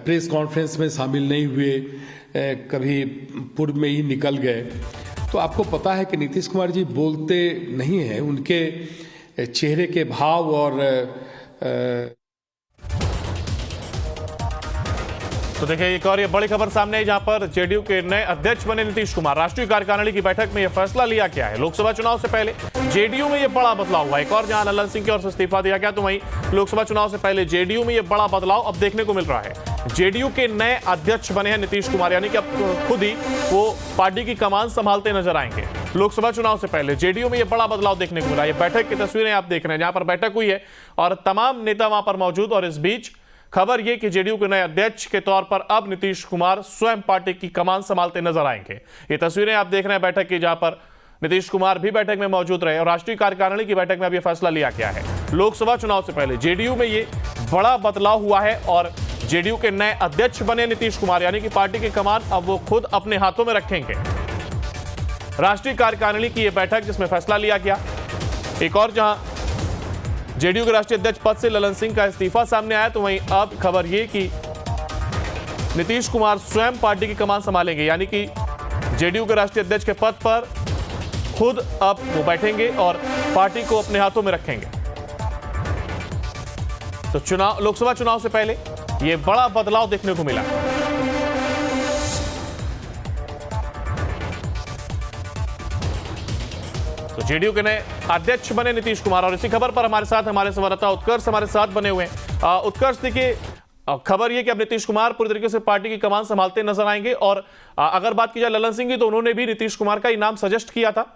Press conference में शामिल नहीं हुए, कभी पूर्व में ही निकल गए। तो आपको पता है कि नीतीश कुमार जी बोलते नहीं हैं, उनके चेहरे के भाव और तो देखिए एक और ये बड़ी खबर सामने है, जहां पर जेडीयू के नए अध्यक्ष बने नीतीश कुमार। राष्ट्रीय कार्यकारिणी की बैठक में यह फैसला लिया गया है। लोकसभा चुनाव से पहले जेडीयू में यह बड़ा बदलाव हुआ। एक और जहां ललन सिंह की ओर से इस्तीफा दिया गया, तो वहीं लोकसभा चुनाव से पहले जेडीयू में यह बड़ा बदलाव अब देखने को मिल रहा है। जेडीयू के नए अध्यक्ष बने हैं नीतीश कुमार, यानी कि अब खुद ही वो पार्टी की कमान संभालते नजर आएंगे। लोकसभा चुनाव से पहले जेडीयू में यह बड़ा बदलाव देखने को मिला। ये बैठक की तस्वीरें आप देख रहे हैं, जहां पर बैठक हुई है और तमाम नेता वहां पर मौजूद। और इस बीच खबर यह कि जेडीयू के नए अध्यक्ष के तौर पर अब नीतीश कुमार स्वयं पार्टी की कमान संभालते नजर आएंगे। ये तस्वीरें आप देख रहे हैं बैठक की, जहां पर नीतीश कुमार भी बैठक में मौजूद रहे और राष्ट्रीय कार्यकारिणी की बैठक में अब यह फैसला लिया गया है। लोकसभा चुनाव से पहले जेडीयू में ये बड़ा बदलाव हुआ है और जेडीयू के नए अध्यक्ष बने नीतीश कुमार, यानी कि पार्टी की कमान अब वो खुद अपने हाथों में रखेंगे। राष्ट्रीय कार्यकारिणी की यह बैठक जिसमें फैसला लिया गया। एक और जहां जेडीयू के राष्ट्रीय अध्यक्ष पद से ललन सिंह का इस्तीफा सामने आया, तो वहीं अब खबर यह कि नीतीश कुमार स्वयं पार्टी की कमान संभालेंगे, यानी कि जेडीयू के राष्ट्रीय अध्यक्ष के पद पर खुद अब वो बैठेंगे और पार्टी को अपने हाथों में रखेंगे। तो लोकसभा चुनाव से पहले यह बड़ा बदलाव देखने को मिला। तो जेडीयू के नए अध्यक्ष बने नीतीश कुमार और इसी खबर पर हमारे संवाददाता उत्कर्ष हमारे साथ बने हुए हैं। उत्कर्ष, देखिए खबर यह कि अब नीतीश कुमार पूरी तरीके से पार्टी की कमान संभालते नजर आएंगे और अगर बात की जाए ललन सिंह की, तो उन्होंने भी नीतीश कुमार का ही नाम सजेस्ट किया था।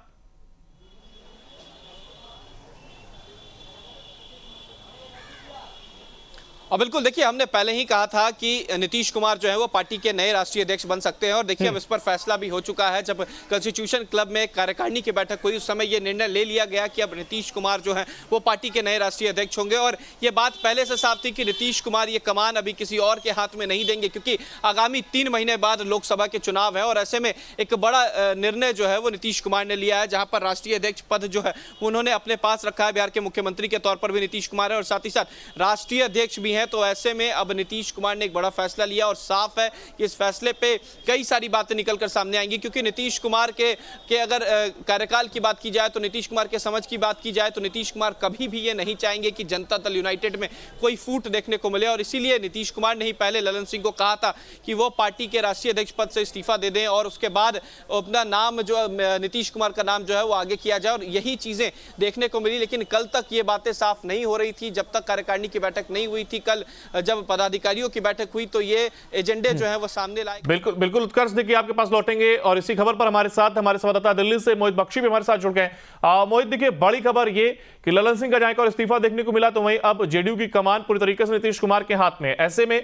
और बिल्कुल देखिए, हमने पहले ही कहा था कि नीतीश कुमार जो है वो पार्टी के नए राष्ट्रीय अध्यक्ष बन सकते हैं और देखिए अब इस पर फैसला भी हो चुका है। जब कॉन्स्टिट्यूशन क्लब में कार्यकारिणी की बैठक हुई, उस समय ये निर्णय ले लिया गया कि अब नीतीश कुमार जो है वो पार्टी के नए राष्ट्रीय अध्यक्ष होंगे। और ये बात पहले से साफ थी कि नीतीश कुमार ये कमान अभी किसी और के हाथ में नहीं देंगे, क्योंकि आगामी 3 महीने बाद लोकसभा के चुनाव है और ऐसे में एक बड़ा निर्णय जो है वो नीतीश कुमार ने लिया है, जहां पर राष्ट्रीय अध्यक्ष पद जो है उन्होंने अपने पास रखा है। बिहार के मुख्यमंत्री के तौर पर भी नीतीश कुमार है और साथ ही साथ राष्ट्रीय अध्यक्ष भी हैं। तो ऐसे में अब नीतीश कुमार ने एक बड़ा फैसला लिया और साफ है कि इस फैसले पे कई सारी बातें निकलकर सामने आएंगी, क्योंकि नीतीश कुमार के अगर कार्यकाल की बात की जाए, तो नीतीश कुमार के समझ की बात की जाए, तो नीतीश कुमार कभी भी ये नहीं चाहेंगे कि जनता दल यूनाइटेड में कोई फूट देखने को मिले। और इसीलिए नीतीश कुमार ने ही पहले ललन सिंह को कहा था कि वो पार्टी के राष्ट्रीय अध्यक्ष पद से इस्तीफा दे दें और उसके बाद अपना नाम जो नीतीश कुमार का नाम जो है वो आगे किया जाए, और यही चीजें देखने को मिली। लेकिन कल तक ये बातें साफ नहीं हो रही थी, जब तक कार्यकारिणी की बैठक नहीं हुई थी। कल जब पदाधिकारियों की बैठक हुई तो ये एजेंडे जो है वो सामने लाए। बिल्कुल बिल्कुल उत्कर्ष, देखिए आपके पास लौटेंगे और इसी खबर पर हमारे संवाददाता दिल्ली से मोहित बख्शी भी हमारे साथ जुड़ गए। मोहित, देखिए बड़ी खबर ये कि ललन सिंह का जहां और इस्तीफा देखने को मिला, तो वहीं अब जेडीयू की कमान पूरी तरीके से नीतीश कुमार के हाथ में। ऐसे में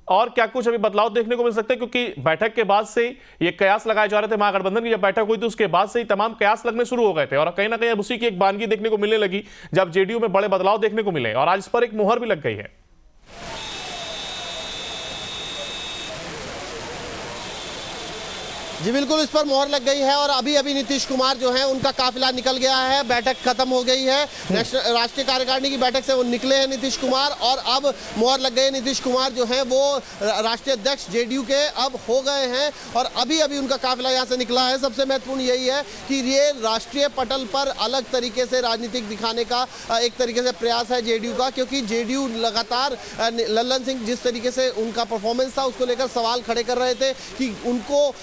और क्या कुछ अभी बदलाव देखने को मिल सकते हैं, क्योंकि बैठक के बाद से ये कयास लगाए जा रहे थे। महागठबंधन की जब बैठक हुई थी उसके बाद से ही तमाम कयास लगने शुरू हो गए थे और कहीं ना कहीं अब उसी की एक बानगी देखने को मिलने लगी जब जेडीयू में बड़े बदलाव देखने को मिले और आज इस पर एक मुहर भी लग गई है। जी बिल्कुल, इस पर मोहर लग गई है और अभी अभी नीतीश कुमार जो है उनका काफिला निकल गया है। बैठक खत्म हो गई है, राष्ट्रीय कार्यकारिणी की बैठक से वो निकले हैं नीतीश कुमार और अब मोहर लग गई है। नीतीश कुमार जो है वो राष्ट्रीय अध्यक्ष जेडीयू के अब हो गए हैं और अभी अभी उनका काफिला यहाँ से निकला है। सबसे महत्वपूर्ण यही है कि ये राष्ट्रीय पटल पर अलग तरीके से राजनीतिक दिखाने का एक तरीके से प्रयास है जेडीयू का, क्योंकि जेडीयू लगातार ललन सिंह जिस तरीके से उनका परफॉर्मेंस था उसको लेकर सवाल खड़े कर रहे थे कि उनको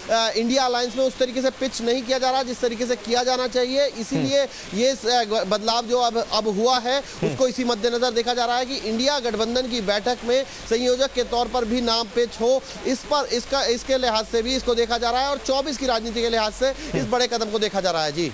इंडिया अलायंस में उस तरीके से पिच नहीं किया जा रहा जिस तरीके से किया जाना चाहिए। इसीलिए ये बदलाव जो अब हुआ है उसको इसी मद्देनजर देखा जा रहा है कि इंडिया गठबंधन की बैठक में संयोजक के तौर पर भी नाम पिच हो, इसके लिहाज से भी इसको देखा जा रहा है और 24 की राजनीति के लिहाज से इस बड़े कदम को देखा जा रहा है। जी